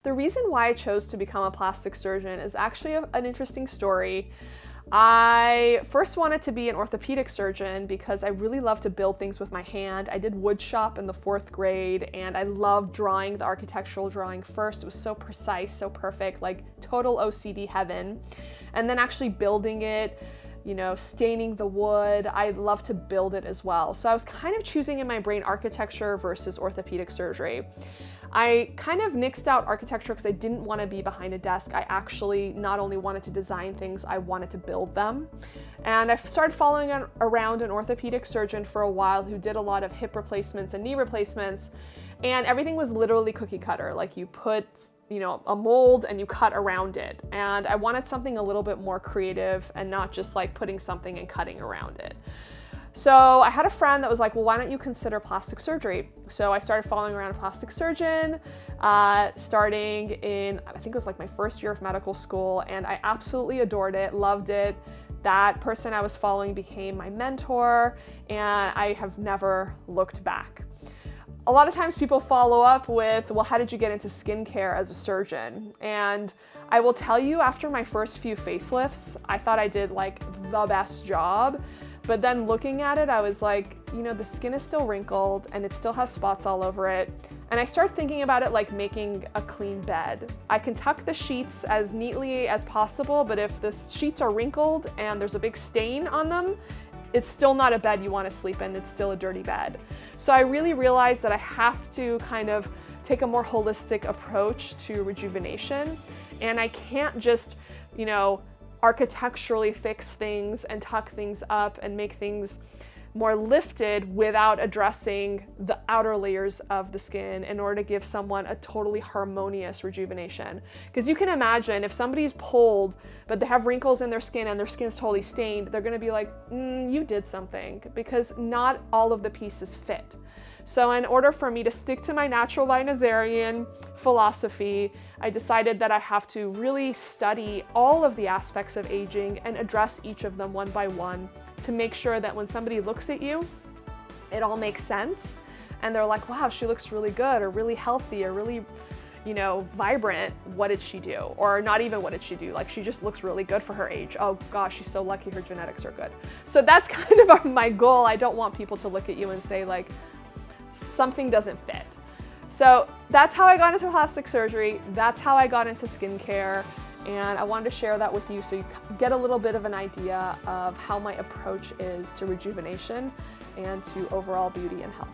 The reason why I chose to become a plastic surgeon is actually an interesting story. I first wanted to be an orthopedic surgeon because I really love to build things with my hand. I did wood shop in the 4th grade and I loved drawing the architectural drawing first. It was so precise, so perfect, like total OCD heaven. And then actually building it, you know, staining the wood. I love to build it as well. So I was kind of choosing in my brain architecture versus orthopedic surgery. I kind of nixed out architecture because I didn't want to be behind a desk. I actually not only wanted to design things, I wanted to build them. And I started following around an orthopedic surgeon for a while who did a lot of hip replacements and knee replacements. And everything was literally cookie cutter. Like you put, you know, a mold and you cut around it. And I wanted something a little bit more creative and not just like putting something and cutting around it. So I had a friend that was like, well, why don't you consider plastic surgery? So I started following around a plastic surgeon, starting in, I think it was like my first year of medical school, and I absolutely adored it, loved it. That person I was following became my mentor, and I have never looked back. A lot of times people follow up with, well, how did you get into skincare as a surgeon? And I will tell you, after my first few facelifts, I thought I did like the best job. But then looking at it, I was like, you know, the skin is still wrinkled and it still has spots all over it. And I started thinking about it like making a clean bed. I can tuck the sheets as neatly as possible, but if the sheets are wrinkled and there's a big stain on them, it's still not a bed you want to sleep in. It's still a dirty bed. So I really realized that I have to kind of take a more holistic approach to rejuvenation. And I can't just, you know, architecturally fix things and tuck things up and make things more lifted without addressing the outer layers of the skin in order to give someone a totally harmonious rejuvenation. Because you can imagine if somebody's pulled, but they have wrinkles in their skin and their skin's totally stained, they're gonna be like, you did something, because not all of the pieces fit. So in order for me to stick to my natural by Nazarian philosophy, I decided that I have to really study all of the aspects of aging and address each of them one by one to make sure that when somebody looks at you, it all makes sense. And they're like, wow, she looks really good or really healthy or really, you know, vibrant. What did she do? Or not even what did she do? Like, she just looks really good for her age. Oh gosh, she's so lucky her genetics are good. So that's kind of my goal. I don't want people to look at you and say like, something doesn't fit. So that's how I got into plastic surgery. That's how I got into skincare. And I wanted to share that with you so you get a little bit of an idea of how my approach is to rejuvenation and to overall beauty and health.